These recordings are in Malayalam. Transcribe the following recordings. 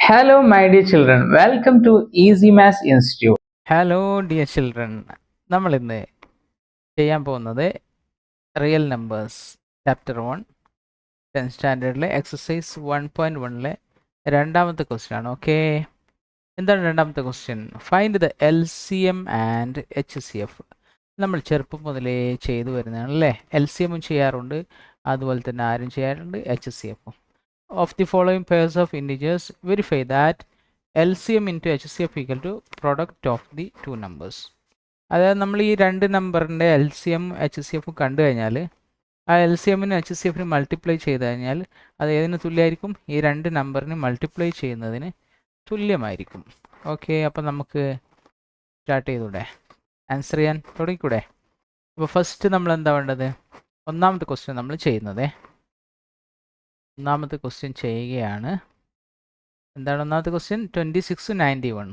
Hello, my dear children. Welcome to Easy Maths Institute. Hello dear children, നമ്മൾ ഇന്ന് ചെയ്യാൻ പോകുന്നത് റിയൽ നമ്പേഴ്സ് ചാപ്റ്റർ 1 10th സ്റ്റാൻഡേർഡിലെ എക്സസൈസ് 1.1ലെ രണ്ടാമത്തെ ക്വസ്റ്റ്യൻ ആണ്. ഓക്കെ, എന്താണ് രണ്ടാമത്തെ question? Find the LCM and HCF. നമ്മൾ ചെറുപ്പം മുതലേ ചെയ്തു വരുന്നതാണ് അല്ലേ. LCM ചെയ്യാറുണ്ട്, അതുപോലെ തന്നെ ആരും ചെയ്യാറുണ്ട് HCF. Of the following pairs of integers verify that LCM into HCF equal to product of the two numbers. അതായത് നമ്മൾ ഈ രണ്ട് നമ്പറിൻ്റെ LCM HCF കണ്ടു കഴിഞ്ഞാൽ ആ LCMനും HCFനും മൾട്ടിപ്ലൈ ചെയ്ത് കഴിഞ്ഞാൽ അത് ഏതിന് തുല്യമായിരിക്കും? ഈ രണ്ട് നമ്പറിന് മൾട്ടിപ്ലൈ ചെയ്യുന്നതിന് തുല്യമായിരിക്കും. ഓക്കെ, അപ്പോൾ നമുക്ക് സ്റ്റാർട്ട് ചെയ്തൂടെ? ആൻസർ ചെയ്യാൻ തുടങ്ങിക്കൂടെ? അപ്പോൾ ഫസ്റ്റ് നമ്മൾ എന്താ വേണ്ടത്? ഒന്നാമത്തെ ക്വസ്റ്റ്യൻ നമ്മൾ ചെയ്യുന്നത്. ഒന്നാമത്തെ ക്വസ്റ്റ്യൻ ചെയ്യുകയാണ്. എന്താണ് ഒന്നാമത്തെ ക്വസ്റ്റ്യൻ? 26 91.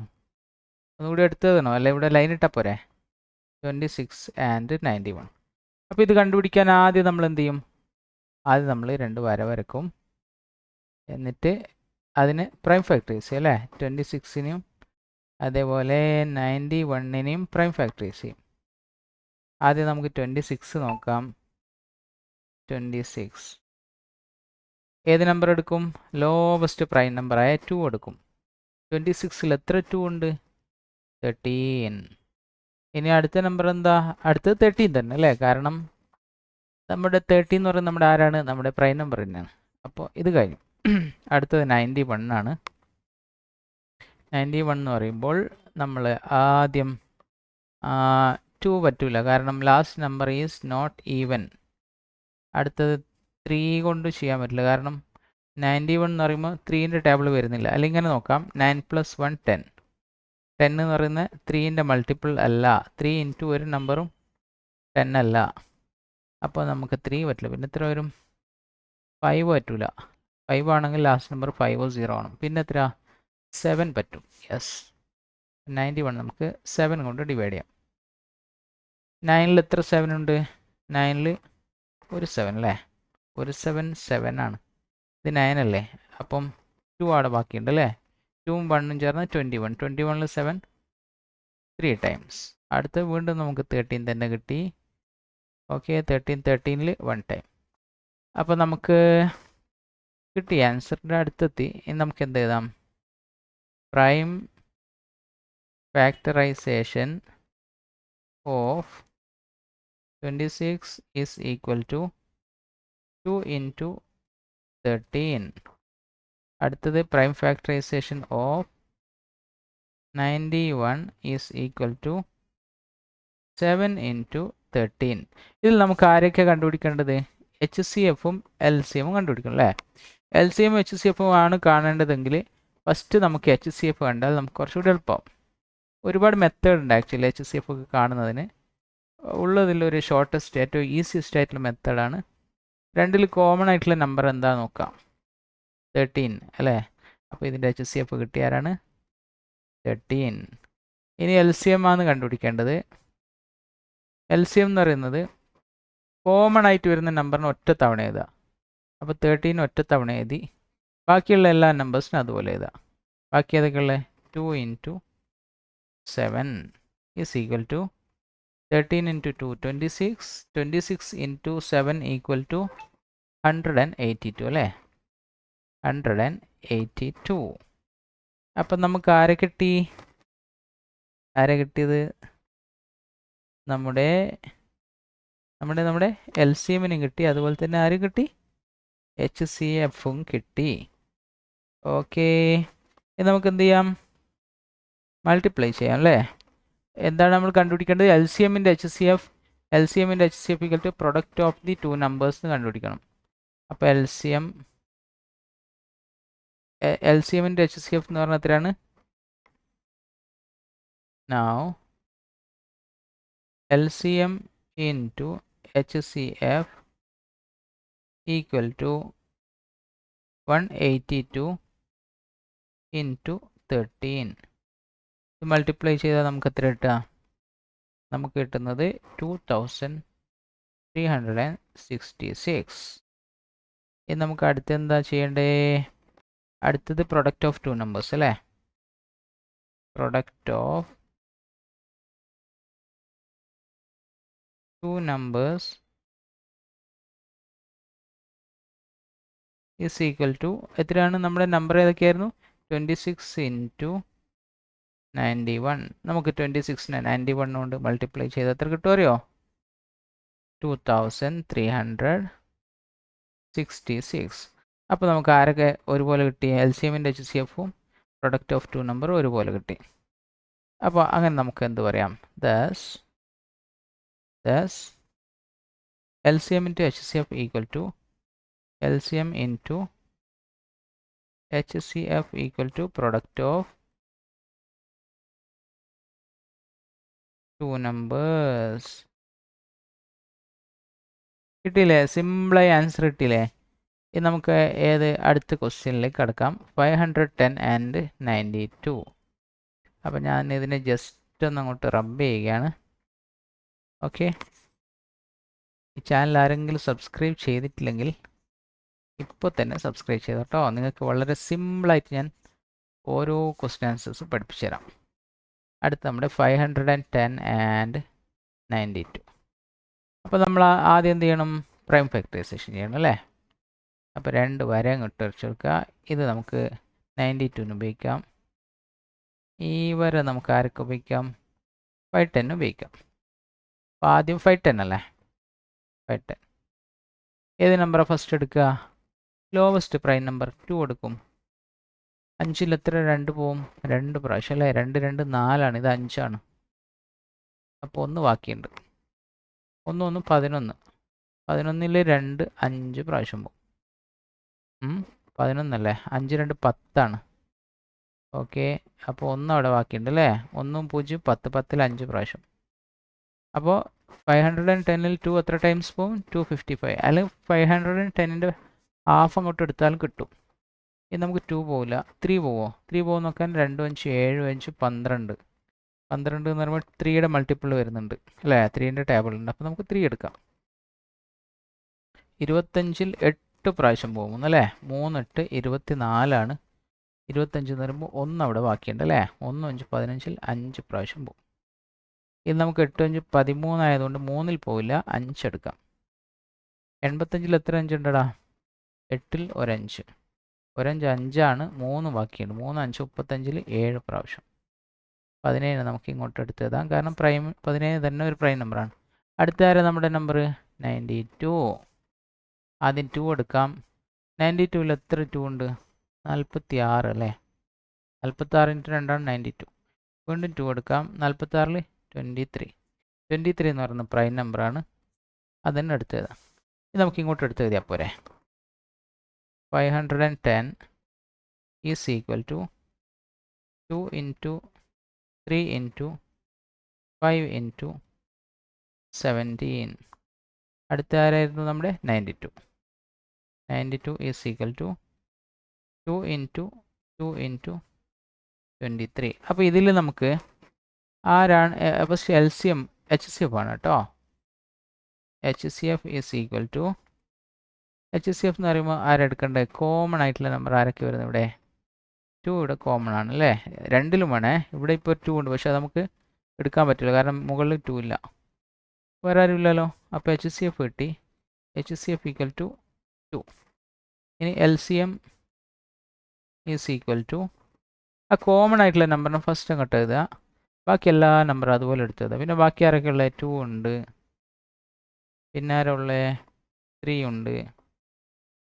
ഒന്നുകൂടി എടുത്തു തരണോ? അല്ല ഇവിടെ ലൈൻ ഇട്ടാൽ പോരെ? 26 ആൻഡ് 91. അപ്പോൾ ഇത് കണ്ടുപിടിക്കാൻ ആദ്യം നമ്മൾ എന്ത് ചെയ്യും? ആദ്യം നമ്മൾ രണ്ട് വര വരക്കും. എന്നിട്ട് അതിന് പ്രൈം ഫാക്ടറൈസ് ചെയ്യും അല്ലേ. 26നെയും അതേപോലെ 91നെയും പ്രൈം ഫാക്ടറൈസ് ചെയ്യും. ആദ്യം നമുക്ക് 26 നോക്കാം. 26 ഏത് നമ്പർ എടുക്കും? ലോവസ്റ്റ് പ്രൈം നമ്പറായ 2 എടുക്കും. 26ൽ എത്ര 2 ഉണ്ട്? 13. ഇനി അടുത്ത നമ്പർ എന്താ? അടുത്തത് 13 തന്നെ അല്ലേ, കാരണം നമ്മുടെ 13 എന്ന് പറയുന്നത് നമ്മുടെ ആരാണ്? നമ്മുടെ പ്രൈം നമ്പർ തന്നെയാണ്. അപ്പോൾ ഇത് കഴിഞ്ഞു. അടുത്തത് 91 ആണ്. 91 എന്ന് പറയുമ്പോൾ നമ്മൾ ആദ്യം 2 പറ്റൂല, കാരണം last number is not even. അടുത്തത് 3 കൊണ്ട് ചെയ്യാൻ പറ്റില്ല, കാരണം 91 എന്ന് പറയുമ്പോൾ 3ൻ്റെ ടേബിൾ വരുന്നില്ല. അല്ലെങ്കിൽ ഇങ്ങനെ നോക്കാം, 9 + 1 10. 10 എന്ന് പറയുന്നത് 3ൻ്റെ മൾട്ടിപ്പിൾ അല്ല. 3 ഇൻറ്റു ഒരു നമ്പറും 10 അല്ല. അപ്പോൾ നമുക്ക് 3 പറ്റില്ല. പിന്നെ എത്ര വരും? 5 പറ്റൂല. 5 ആണെങ്കിൽ ലാസ്റ്റ് നമ്പർ 5 0 ആണ്. പിന്നെ എത്ര? 7 പറ്റും. യെസ്, 91 നമുക്ക് 7 കൊണ്ട് ഡിവൈഡ് ചെയ്യാം. 9ൽ എത്ര 7 ഉണ്ട്? 9ൽ ഒരു 7 അല്ലേ. ഒരു 7 7 ആണ്. ഇത് 9 അല്ലേ, അപ്പം 2 അവിടെ ബാക്കിയുണ്ട് അല്ലേ. 2ഉം 1ഉം ചേർന്ന് 21. 21ൽ 7 3 ടൈംസ്. അടുത്ത് വീണ്ടും നമുക്ക് 13 തന്നെ കിട്ടി. ഓക്കെ, 13ൽ 1 ടൈം. അപ്പോൾ നമുക്ക് കിട്ടി, ആൻസറിൻ്റെ അടുത്തെത്തി. ഇനി നമുക്ക് എന്ത് എഴുതാം? Prime factorization of 26 is equal to 2 into 13. അടുത്തത് prime factorization of 91 is equal to 7 into 13. ഇതിൽ നമുക്ക് ആരൊക്കെ കണ്ടുപിടിക്കേണ്ടത്? HCFും LCMും കണ്ടുപിടിക്കണം അല്ലേ. LCMും HCFും ആണ് കാണേണ്ടതെങ്കിൽ ഫസ്റ്റ് നമുക്ക് HCF കണ്ടാൽ നമുക്ക് കുറച്ചുകൂടി എളുപ്പമാവും. ഒരുപാട് മെത്തേഡ് ഉണ്ട് ആക്ച്വലി HCF ഒക്കെ കാണുന്നതിന്. ഉള്ളതിലൊരു ഷോർട്ടസ്റ്റ് ഏറ്റവും ഈസിയസ്റ്റ് ആയിട്ടുള്ള മെത്തേഡാണ്. രണ്ടിൽ കോമൺ ആയിട്ടുള്ള നമ്പർ എന്താ നോക്കാം? 13 അല്ലേ. അപ്പോൾ ഇതിൻ്റെ HCF കിട്ടിയാരാണ്? 13. ഇനി LCM ആണ് കണ്ടുപിടിക്കേണ്ടത്. LCM എന്ന് പറയുന്നത് കോമൺ ആയിട്ട് വരുന്ന നമ്പറിന് ഒറ്റ തവണ എഴുതുക. അപ്പോൾ 13 ഒറ്റ തവണ എഴുതി, ബാക്കിയുള്ള എല്ലാ നമ്പേഴ്സിനും അതുപോലെ എഴുതുക. ബാക്കി ഏതൊക്കെയുള്ള? 2 into 7 is equal to 13 into 2 26. 26 into 7 equal to 182 അല്ലേ. 182. അപ്പം നമുക്ക് ആരെ കിട്ടി? ആരെ കിട്ടിയത്? നമ്മുടെ LCMനും കിട്ടി, അതുപോലെ തന്നെ ആരും കിട്ടി? HCFും കിട്ടി. ഓക്കെ, ഇത് നമുക്ക് എന്ത് ചെയ്യാം? മൾട്ടിപ്ലൈ ചെയ്യാം അല്ലേ. എന്താണ് നമ്മൾ കണ്ടുപിടിക്കേണ്ടത്? LCMൻ്റെ HCF equal to product of the two numbers കണ്ടുപിടിക്കണം. അപ്പോൾ LCMൻ്റെ HCF എന്ന് പറഞ്ഞാൽ എത്രയാണ്? Now LCM into HCF equal to 182 into 13. ഇത് മൾട്ടിപ്ലൈ ചെയ്താൽ നമുക്ക് എത്ര കിട്ടുക? നമുക്ക് കിട്ടുന്നത് 2366. ഇനി നമുക്ക് അടുത്ത് എന്താ ചെയ്യേണ്ടേ? അടുത്തത് പ്രൊഡക്റ്റ് ഓഫ് ടു നമ്പേഴ്സ് അല്ലേ? Product of two numbers is equal to എത്രയാണ്? നമ്മുടെ നമ്പർ ഏതൊക്കെയായിരുന്നു? 26 ഇൻറ്റു 91. നമുക്ക് 26നെ 91 കൊണ്ട് മൾട്ടിപ്ലൈ ചെയ്ത് എത്ര കിട്ടും അറിയോ? 2366. അപ്പോൾ നമുക്ക് ആരൊക്കെ ഒരുപോലെ കിട്ടി? LCMൻ്റെ HCFും പ്രൊഡക്റ്റ് ഓഫ് ടു നമ്പർ ഒരുപോലെ കിട്ടി. അപ്പോൾ അങ്ങനെ നമുക്ക് എന്ത് പറയാം? Thus LCM into HCF equal to LCM into HCF equal to product of two numbers. കിട്ടിയില്ലേ? സിമ്പിളായി ആൻസർ കിട്ടിയില്ലേ? ഇനി നമുക്ക് അടുത്ത ക്വസ്റ്റ്യനിലേക്ക് കടക്കാം. 510 ആൻഡ് 92. അപ്പോൾ ഞാൻ ഇതിനെ ജസ്റ്റ് ഒന്ന് അങ്ങോട്ട് റബ്ബ് ചെയ്യുകയാണ്. ഓക്കെ, ഈ ചാനൽ ആരെങ്കിലും സബ്സ്ക്രൈബ് ചെയ്തിട്ടില്ലെങ്കിൽ ഇപ്പോൾ തന്നെ സബ്സ്ക്രൈബ് ചെയ്തു കേട്ടോ. നിങ്ങൾക്ക് വളരെ സിമ്പിളായിട്ട് ഞാൻ ഓരോ ക്വസ്റ്റ്യൻ ആൻസേഴ്സ് പഠിപ്പിച്ചു തരാം. അടുത്ത നമ്മുടെ 510 ആൻഡ് 92. അപ്പോൾ നമ്മൾ ആദ്യം എന്ത് ചെയ്യണം? പ്രൈം ഫാക്ടറൈസേഷൻ ചെയ്യണം അല്ലേ? അപ്പോൾ 2 വരെ അങ്ങോട്ട് വരച്ച് കൊടുക്കുക. ഇത് നമുക്ക് 92 ഉപയോഗിക്കാം. ഈ വരെ നമുക്ക് ആരൊക്കെ ഉപയോഗിക്കാം? 510 ഉപയോഗിക്കാം. അപ്പോൾ ആദ്യം 510 അല്ലേ? 510 ഏത് നമ്പറാണ് ഫസ്റ്റ് എടുക്കുക? ലോവസ്റ്റ് പ്രൈം നമ്പർ 2 എടുക്കും. 5ൽ എത്ര 2 പോവും? 2 പ്രാവശ്യം അല്ലേ? 2 2 4ആണ്. ഇത് 5ആണ്. അപ്പോൾ 1 ബാക്കിയുണ്ട്. 1 1 11. 11ൽ 2 5 പ്രാവശ്യം പോവും. 11 അല്ലേ? 5 2 10ആണ്. ഓക്കെ, അപ്പോൾ 1 അവിടെ ബാക്കിയുണ്ട് അല്ലേ? 1 0 10 10ൽ 5 പ്രാവശ്യം. അപ്പോൾ 510ൽ 2 എത്ര ടൈംസ് പോവും? 255. അല്ലെങ്കിൽ 510ൻ്റെ ഹാഫ് അങ്ങോട്ട് എടുത്താലും കിട്ടും. ഇനി നമുക്ക് 2 പോവില്ല. 3 പോവോ? 3 പോകും നോക്കാൻ. 2 5 7 5 12. 12 എന്ന് പറയുമ്പോൾ 3യുടെ മൾട്ടിപ്പിൾ വരുന്നുണ്ട് അല്ലേ? 3ൻ്റെ ടേബിൾ ഉണ്ട്. അപ്പോൾ നമുക്ക് 3 എടുക്കാം. 25ൽ 8 പ്രാവശ്യം പോകും അല്ലേ? 3 8 24ആണ്. 25 എന്ന് പറയുമ്പോൾ 1 അവിടെ ബാക്കിയുണ്ട് അല്ലേ? 1 5 15ൽ 5 പ്രാവശ്യം പോകും. ഇത് നമുക്ക് 8 5 13 ആയതുകൊണ്ട് 3ൽ പോവില്ല, 5 എടുക്കാം. 85ൽ എത്ര 5 ഉണ്ടടാ? 8ൽ ഒരു 5. ഒരു 5 5ആണ്. 3 ബാക്കിയുണ്ട്. 3 5 35ൽ 7 പ്രാവശ്യം. 17 നമുക്ക് ഇങ്ങോട്ട് എടുത്ത് എഴുതാം. കാരണം പ്രൈം 17 തന്നെ ഒരു പ്രൈം നമ്പറാണ്. അടുത്ത ആരാ നമ്മുടെ നമ്പർ? 92. ആദ്യം 2 എടുക്കാം. 92ൽ എത്ര 2 ഉണ്ട്? 46 അല്ലേ? 46 ഇൻറ്റു 2 ആണ് 92. വീണ്ടും 2 എടുക്കാം. 46ൽ 23. 23 എന്ന് പറയുന്ന പ്രൈം നമ്പറാണ്. അതന്നെ എടുത്ത് എഴുതാം. ഇത് നമുക്ക് ഇങ്ങോട്ട് എടുത്ത് എഴുതിയാൽ പോരെ? 510 is equal to 2 into 3 into 5 into 17. അടുത്ത ആരായിരുന്നു? നമ്മുടെ 92. 92 is equal to 2 into 2 into 23. അപ്പോൾ ഇതിൽ നമുക്ക് ആരാണ്? അപ്പോൾ LCM HCF ആണ് കേട്ടോ. HCF is equal to HCF എന്ന് പറയുമ്പോൾ ആരെടുക്കേണ്ടത്? കോമൺ ആയിട്ടുള്ള നമ്പർ ആരൊക്കെ വരുന്നത് ഇവിടെ? 2 ഇവിടെ കോമൺ ആണ് അല്ലേ? രണ്ടിലും വേണേ. ഇവിടെ ഇപ്പോൾ 2 ഉണ്ട്, പക്ഷേ അത് നമുക്ക് എടുക്കാൻ പറ്റില്ല കാരണം മുകളിൽ 2 ഇല്ല. വേറെ ആരും ഇല്ലല്ലോ. അപ്പോൾ HCF കിട്ടി. HCF equal to 2. ഇനി LCM ഈസ് ഈക്വൽ ടു ആ കോമൺ ആയിട്ടുള്ള നമ്പറിന് ഫസ്റ്റ് അങ്ങോട്ട് എഴുതുക. ബാക്കി എല്ലാ നമ്പറും അതുപോലെ എടുത്ത് എഴുതുക. പിന്നെ ബാക്കി ആരൊക്കെ ഉള്ളത്? 2 ഉണ്ട്. പിന്നെ ആരാ ഉള്ളത്? 3 ഉണ്ട്.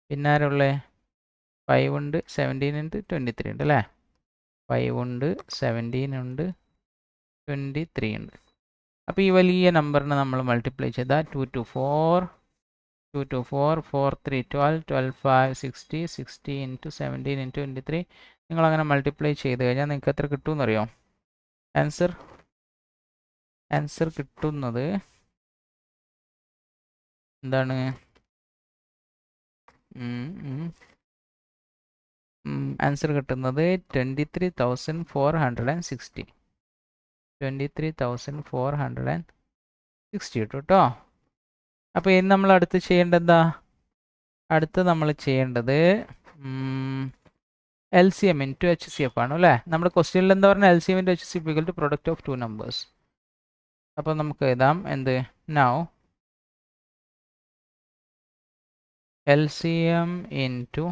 പിന്നെ ആരാ ഉള്ളത്? 5 ഉണ്ട്. 17 ഉണ്ട്. 23 ഉണ്ട് അല്ലേ? 5 ഉണ്ട്, 17 ഉണ്ട്, 23 ഉണ്ട്. അപ്പോൾ ഈ വലിയ നമ്പറിനെ നമ്മൾ മൾട്ടിപ്ലൈ ചെയ്താൽ 2 2 4 2 2 4 4 3 12 12 5 60 60 ഇൻറ്റു 17 ഇൻറ്റു 23. നിങ്ങളങ്ങനെ മൾട്ടിപ്ലൈ ചെയ്ത് കഴിഞ്ഞാൽ നിങ്ങൾക്ക് എത്ര കിട്ടുമെന്ന് അറിയോ? ആൻസർ കിട്ടുന്നത് എന്താണ്? ആൻസർ കിട്ടുന്നത് 23,460. 23,460 കിട്ടും കേട്ടോ. അപ്പോൾ ഇനി നമ്മൾ അടുത്ത് ചെയ്യേണ്ടത് എന്താ? അടുത്ത് നമ്മൾ ചെയ്യേണ്ടത് LCM ഇൻറ്റു HCF ആണ് അല്ലേ? നമ്മുടെ ക്വസ്റ്റ്യനിൽ എന്താ പറഞ്ഞാൽ LCM into HCF equal to product of two numbers. അപ്പോൾ നമുക്ക് എഴുതാം എന്ത്? Now LCM into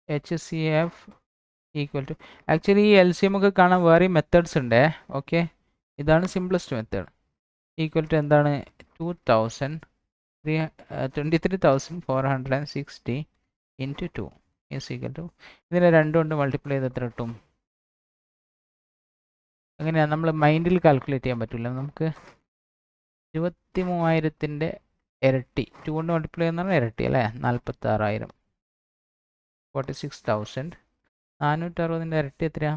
HCF equal to, actually ഈ LCM ഒക്കെ കാണാൻ വേറെ മെത്തേഡ്സ് ഉണ്ട്. ഓക്കെ, ഇതാണ് സിംപ്ലസ്റ്റ് മെത്തേഡ്. ഈക്വൽ ടു എന്താണ്? 23,460 ഇൻറ്റു 2 ഈസ് ഈക്വൽ ടു, ഇതിനെ 2 കൊണ്ട് മൾട്ടിപ്ലൈ ചെയ്ത് എത്ര കിട്ടും? അങ്ങനെയാണ് നമ്മൾ മൈൻഡിൽ കാൽക്കുലേറ്റ് ചെയ്യാൻ പറ്റില്ല. നമുക്ക് 23,000ൻ്റെ ഇരട്ടി 2 കൊണ്ട് മൾട്ടിപ്ലൈ ചെയ്യുന്ന ഇരട്ടി അല്ലേ? 46,000. 46,000. 460ൻ്റെ ഇരട്ടി എത്രയാ?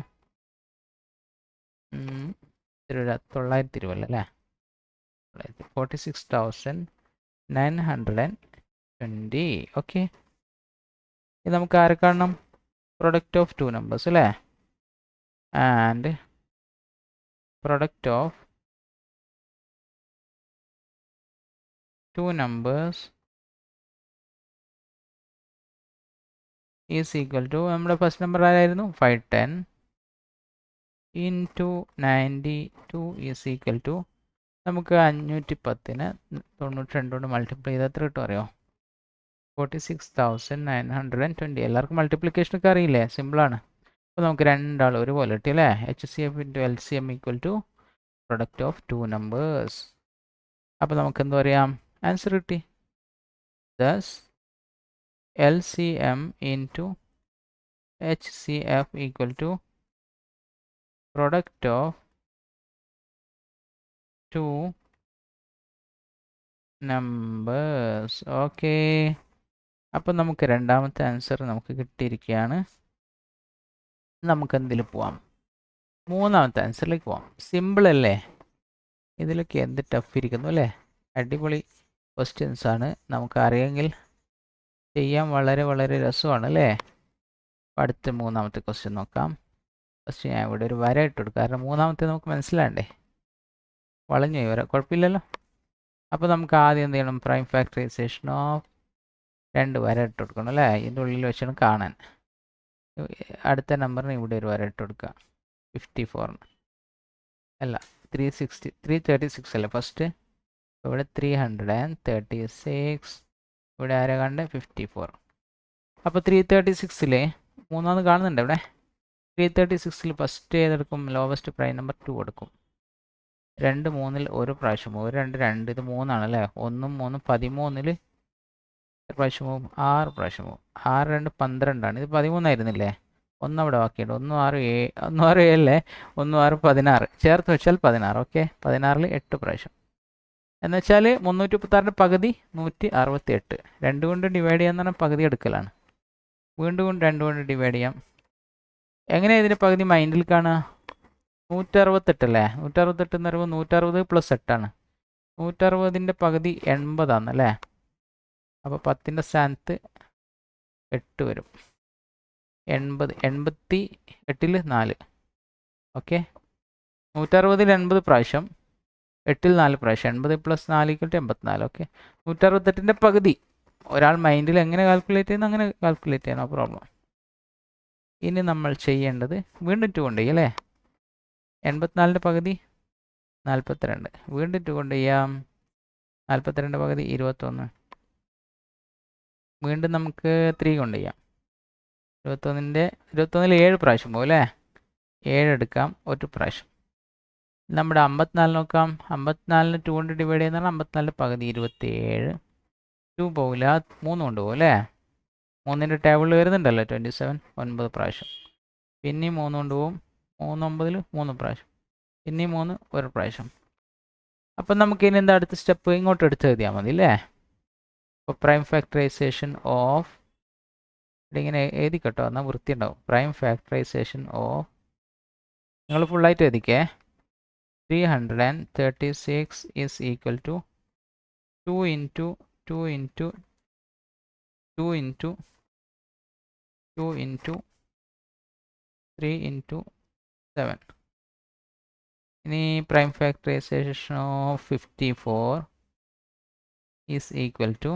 920 അല്ലേ? 46,920. ഓക്കെ, ഇത് നമുക്ക് ആരെ കാണണം? പ്രൊഡക്റ്റ് ഓഫ് ടു നമ്പേഴ്സ് അല്ലേ? And product of two numbers is equal to, നമ്മുടെ ഫസ്റ്റ് നമ്പർ ആരായിരുന്നു? 510 ഇൻറ്റു 92 ഈസ് ഈക്വൽ ടു, നമുക്ക് 510നെ 92 കൊണ്ട് മൾട്ടിപ്ലൈ ചെയ്ത് എത്ര കിട്ടും അറിയോ? 46,920. എല്ലാവർക്കും മൾട്ടിപ്ലിക്കേഷനൊക്കെ അറിയില്ലേ? സിമ്പിളാണ്. അപ്പോൾ നമുക്ക് രണ്ടാൾ ഒരുപോലെ കിട്ടി അല്ലേ? HCF into LCM equal to product of two numbers. അപ്പോൾ നമുക്ക് എന്ത് പറയാം? ആൻസർ കിട്ടി. Thus LCM into HCF equal to product of two numbers. Okay, അപ്പം നമുക്ക് രണ്ടാമത്തെ ആൻസർ നമുക്ക് കിട്ടിയിരിക്കുകയാണ്. നമുക്ക് എന്തിൽ പോവാം? മൂന്നാമത്തെ ആൻസറിലേക്ക് പോവാം. സിമ്പിൾ അല്ലേ? ഇതിലൊക്കെ എന്ത് ടഫ് ഇരിക്കുന്നു അല്ലേ? അടിപൊളി ക്വസ്റ്റ്യൻസ് ആണ്. നമുക്ക് അറിയാമെങ്കിൽ ചെയ്യാൻ വളരെ വളരെ രസമാണ് അല്ലേ? അടുത്ത മൂന്നാമത്തെ ക്വസ്റ്റ്യൻ നോക്കാം. ഫസ്റ്റ് ഞാൻ ഇവിടെ ഒരു വര ഇട്ട് കൊടുക്കും, കാരണം മൂന്നാമത്തെ നമുക്ക് മനസ്സിലാണ്ടേ. വളഞ്ഞു പോയി വര, കുഴപ്പമില്ലല്ലോ. അപ്പോൾ നമുക്ക് ആദ്യം എന്ത് ചെയ്യണം? പ്രൈം ഫാക്ടറൈസേഷൻ ഓഫ് 2 വര ഇട്ട് കൊടുക്കണം അല്ലേ? ഇതിൻ്റെ ഉള്ളിൽ വെച്ചാണ് കാണാൻ. അടുത്ത നമ്പറിന് ഇവിടെ ഒരു വര ഇട്ട് കൊടുക്കുക. 54 അല്ല 336 അല്ലേ ഫസ്റ്റ്? ഇവിടെ 336, ഇവിടെ ആരാ കണ്ട്? 54. അപ്പോൾ 336ൽ മൂന്നാമത് കാണുന്നുണ്ട് ഇവിടെ. 336ൽ ഫസ്റ്റ് ഏതെടുക്കും? ലോവസ്റ്റ് പ്രൈം നമ്പർ 2 എടുക്കും. 2 3ൽ ഒരു പ്രാവശ്യം പോകും. 2 2, ഇത് 3 ആണല്ലേ? 1 3 13ൽ എത്ര പ്രാവശ്യം പോകും? 6 പ്രാവശ്യം പോകും. 6 2 12 ആണ്. ഇത് 13 ആയിരുന്നില്ലേ? ഒന്ന് അവിടെ ബാക്കിയുണ്ട്. 1 6 7 അല്ലേ? 1 6 16 ചേർത്ത് വെച്ചാൽ 16. ഓക്കെ, 16ൽ 8 പ്രാവശ്യം എന്ന് വെച്ചാൽ 336ൻ്റെ പകുതി 168. 2 കൊണ്ട് ഡിവൈഡ് ചെയ്യാന്ന് പറഞ്ഞാൽ പകുതി എടുക്കലാണ്. വീണ്ടും 2 കൊണ്ട് ഡിവൈഡ് ചെയ്യാം. എങ്ങനെയാണ് ഇതിൻ്റെ പകുതി മൈൻഡിൽ കാണുക? 168 അല്ലേ? 168 എന്ന് പറയുമ്പോൾ 160 + 8 ആണ്. 160ൻ്റെ പകുതി 80 ആണല്ലേ? അപ്പോൾ 10ൻ്റെ സ്ഥാനത്ത് 8 വരും. 80 88ൽ 4. ഓക്കെ, 160ൽ 80 പ്രാവശ്യം, 8ൽ 4 പ്രാവശ്യം. 80 + 4 = 84. ഓക്കെ, 168ൻ്റെ പകുതി ഒരാൾ മൈൻഡിൽ എങ്ങനെ കാൽക്കുലേറ്റ് ചെയ്യുന്നു അങ്ങനെ കാൽക്കുലേറ്റ് ചെയ്യണം, പ്രോബ്ലം. ഇനി നമ്മൾ ചെയ്യേണ്ടത് വീണ്ടും 2 കൊണ്ട് ചെയ്യും അല്ലേ? 84ൻ്റെ പകുതി 42. വീണ്ടും 2 കൊണ്ട് ചെയ്യാം. 42ൻ്റെ പകുതി 21. വീണ്ടും നമുക്ക് 3 കൊണ്ട് ചെയ്യാം. 21ൽ 7 പ്രാവശ്യം പോകും അല്ലേ? 7 എടുക്കാം, ഒരു പ്രാവശ്യം. നമ്മുടെ 54 നോക്കാം. 54ന് 2 കൊണ്ട് ഡിവൈഡ് ചെയ്യുന്നതാണ് 54ൻ്റെ പകുതി 27. 2 പോകില്ല, 3 കൊണ്ട് പോകും അല്ലേ? 3ൻ്റെ ടേബിളിൽ വരുന്നുണ്ടല്ലോ 27, 9 പ്രാവശ്യം. പിന്നെയും 3 കൊണ്ട് പോകും. 3 9ൽ 3 പ്രാവശ്യം. പിന്നെയും 3 ഒരു പ്രാവശ്യം. അപ്പം നമുക്ക് ഇനി എന്താ അടുത്ത സ്റ്റെപ്പ്? ഇങ്ങോട്ട് എടുത്ത് എഴുതിയാൽ മതി അല്ലേ? അപ്പോൾ പ്രൈം ഫാക്ടറൈസേഷൻ ഓഫ്, ഇങ്ങനെ എഴുതി കേട്ടോ, എന്നാൽ വൃത്തി ഉണ്ടാവും. പ്രൈം ഫാക്ടറൈസേഷൻ ഓഫ്, നിങ്ങൾ ഫുള്ളായിട്ട് എഴുതിക്കേ. 336 is equal to 2 into 2 into 2 into 2 into 3 into 7. ഇനി prime factorization of 54 is equal to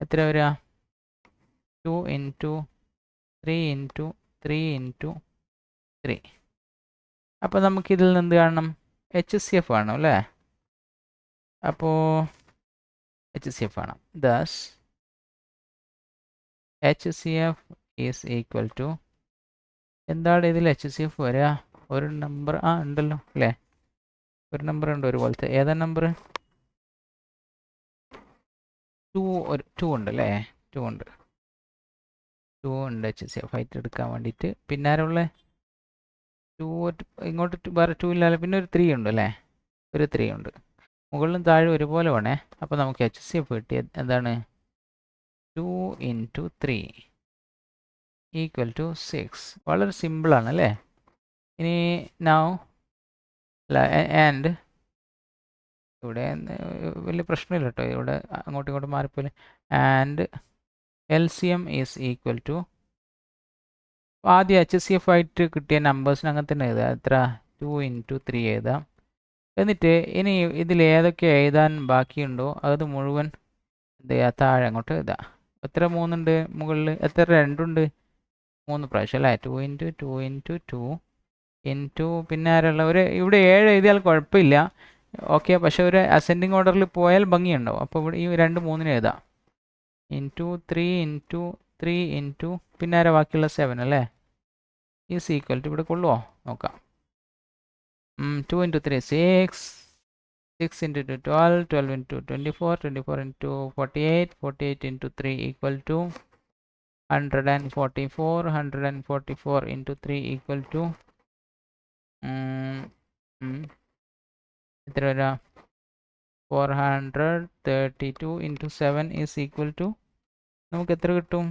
എത്ര വരിക? 2 ഇൻറ്റു 3 ഇൻറ്റു 3 ഇൻറ്റു 3. അപ്പോൾ നമുക്കിതിൽ നിന്ന് എന്ത് കാണണം? HCF വേണം അല്ലേ? അപ്പോൾ HCF വേണം. Thus HCF is equal to, എന്താണ് ഇതിൽ HCF വരിക? ഒരു നമ്പർ ഉണ്ടല്ലോ അല്ലേ? ഒരു നമ്പർ ഉണ്ട് ഒരുപോലത്തെ. ഏതാ നമ്പർ? 2 ഉണ്ട് അല്ലേ? 2 ഉണ്ട്. 2 ഉണ്ട് HCF ആയിട്ട് എടുക്കാൻ വേണ്ടിയിട്ട്. പിന്നെ ആരുള്ള 2 ഇങ്ങോട്ട് വേറെ 2 ഇല്ലല്ലോ. പിന്നെ ഒരു 3 ഉണ്ട് അല്ലേ? ഒരു 3 ഉണ്ട്. മുകളിലും താഴെ ഒരുപോലെ വേണേ. അപ്പോൾ നമുക്ക് HCF കിട്ടിയത് എന്താണ്? 2 ഇൻറ്റു 3 ഈക്വൽ ടു 6. വളരെ സിമ്പിളാണ് അല്ലേ? ഇനി നൗ ആൻഡ് ഇവിടെ വലിയ പ്രശ്നമില്ല കേട്ടോ. ഇവിടെ അങ്ങോട്ടും ഇങ്ങോട്ടും മാറിപ്പോലെ. And LCM is equal to, ആദ്യം HCF ആയിട്ട് കിട്ടിയ നമ്പേഴ്സിന് അങ്ങനെ തന്നെ എഴുതാം. എത്ര? 2 ഇൻറ്റു 3 എഴുതാം. എന്നിട്ട് ഇനി ഇതിൽ ഏതൊക്കെ എഴുതാൻ ബാക്കിയുണ്ടോ അത് മുഴുവൻ എന്ത് ചെയ്യുക? താഴെ അങ്ങോട്ട് എഴുതാം. എത്ര 3 ഉണ്ട് മുകളിൽ? എത്ര 2 ഉണ്ട്? 3 പ്രാവശ്യം അല്ലേ? 2 ഇൻറ്റു 2 ഇൻറ്റു 2 ഇൻറ്റു പിന്നെ ആരുള്ള ഒരു ഇവിടെ 7 എഴുതിയാൽ കുഴപ്പമില്ല. ഓക്കെ, പക്ഷെ ഒരു അസെൻഡിങ് ഓർഡറിൽ പോയാൽ ഭംഗിയുണ്ടാവും. അപ്പോൾ ഇവിടെ ഈ 2 3 എഴുതാം. ഇൻറ്റു 3 ഇൻറ്റു 3 ഇൻറ്റു പിന്നെ ആരാ ബാക്കിയുള്ള 7 അല്ലേ? ഈസ് ഈക്വൽ ടു, ഇവിടെ കൊള്ളുമോ നോക്കാം. 2 into 3 6, 6 into 2 12, 12 into 24, 24 into 48, 48 into 3 equal to 144, 144 into 3 equal to എത്ര വരാ? 432 into 7 is equal to, നമുക്ക് എത്ര കിട്ടും?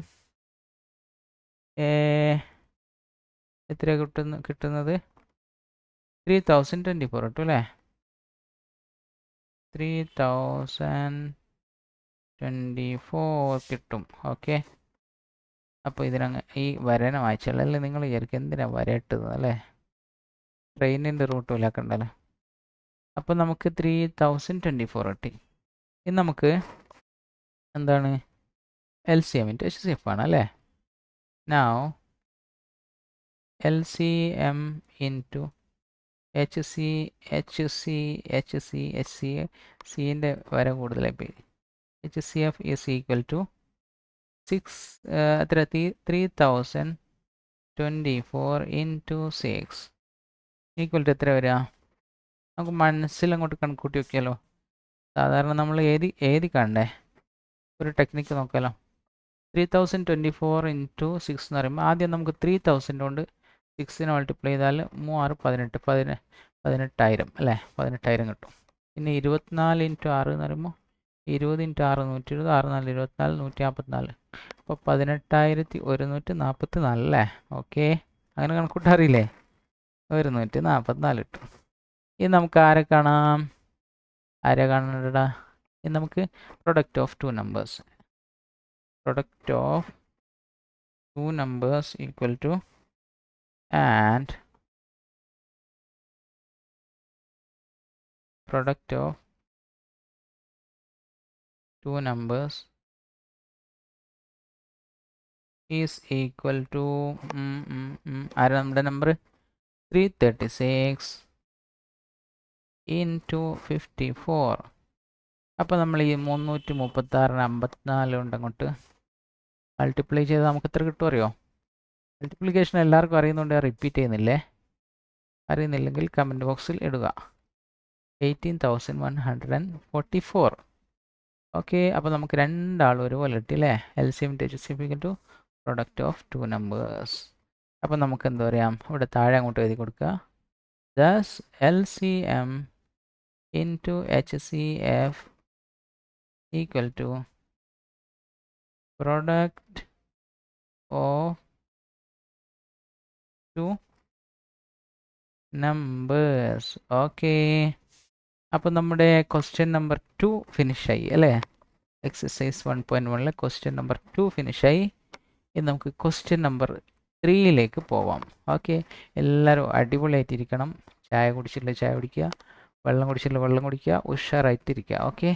എത്ര കിട്ടുന്നത്? 3024 കിട്ടും അല്ലേ? 3024 കിട്ടും. ഓക്കെ, അപ്പോൾ ഇതിനങ്ങ് ഈ വരനെ വായിച്ചാലല്ലേ നിങ്ങൾ വിചാരിക്കും എന്തിനാ വര ഇട്ടത് അല്ലേ? ട്രെയിനിൻ്റെ റൂട്ട് പോലെയൊക്കെ ഉണ്ടല്ലോ. അപ്പോൾ നമുക്ക് 3024 കിട്ടി. ഇനി നമുക്ക് എന്താണ്? LCM ഇൻറ്റു HCF ആണ് അല്ലേ? നൗ LCM ഇൻറ്റു HCൻ്റെ വര കൂടുതലായി പോയി. HCF ഈസ് ഈക്വൽ ടു 6 എത്ര? 3024 ഇൻറ്റു 6 ഈക്വൽ ടു എത്ര വരിക? നമുക്ക് മനസ്സിലങ്ങോട്ട് കണക്കൂട്ടി നോക്കിയാലോ. സാധാരണ നമ്മൾ ഏതി കാണണ്ടേ? ഒരു ടെക്നിക്ക് നോക്കാമല്ലോ. 3024 ഇൻറ്റു 6 എന്ന് പറയുമ്പോൾ ആദ്യം നമുക്ക് 3000 കൊണ്ട് 6 മൾട്ടിപ്ലൈ ചെയ്താൽ 3 6 18 അല്ലേ? 18,000 കിട്ടും. പിന്നെ 24 ഇൻറ്റു 6 എന്ന് പറയുമ്പോൾ 20 ഇൻറ്റു 6 120, 6 4 24, 144. അപ്പോൾ 18,144 അല്ലേ? ഓക്കെ, അങ്ങനെ കണക്കൂട്ടാറിയില്ലേ? 144 കിട്ടും. ഇനി നമുക്ക് ആരെ കാണാം? ആരെ കാണണ്ടടാ? ഇനി നമുക്ക് product of 2 numbers. Product of 2 numbers equal to, and product of 2 numbers is equal to ആരാ നമ്മുടെ നമ്പർ? 336 into 54. അപ്പോൾ നമ്മൾ ഈ 336 54 കൊണ്ട് അങ്ങോട്ട് മൾട്ടിപ്ലൈ ചെയ്താൽ നമുക്ക് എത്ര കിട്ടും അറിയോ? മൾട്ടിപ്ലിക്കേഷൻ എല്ലാവർക്കും അറിയുന്നുണ്ട്, റിപ്പീറ്റ് ചെയ്യുന്നില്ലേ? അറിയുന്നില്ലെങ്കിൽ കമൻറ്റ് ബോക്സിൽ ഇടുക. 18,144. ഓക്കെ, അപ്പോൾ നമുക്ക് രണ്ടാളും ഒരുപോലെ കിട്ടി അല്ലേ? LCM HCF to product of 2 numbers. അപ്പോൾ നമുക്ക് എന്താ പറയാം? ഇവിടെ താഴെ അങ്ങോട്ട് എഴുതി കൊടുക്കുക. Thus LCM into HCF equal to product of 2 numbers. Okay, അപ്പോൾ നമ്മുടെ ക്വസ്റ്റ്യൻ നമ്പർ 2 ഫിനിഷായി അല്ലേ? Exercise 1.1 question number 2 ഫിനിഷായി. ഇനി നമുക്ക് ക്വസ്റ്റ്യൻ നമ്പർ 3യിലേക്ക് പോവാം. ഓക്കെ, എല്ലാവരും അടിപൊളിയായിട്ടിരിക്കണം. ചായ കുടിച്ചില്ല ചായ കുടിക്കുക, വെള്ളം കുടിച്ചില്ല വെള്ളം കുടിക്കുക, ഉഷാറായിട്ടിരിക്കുക. ഓക്കെ.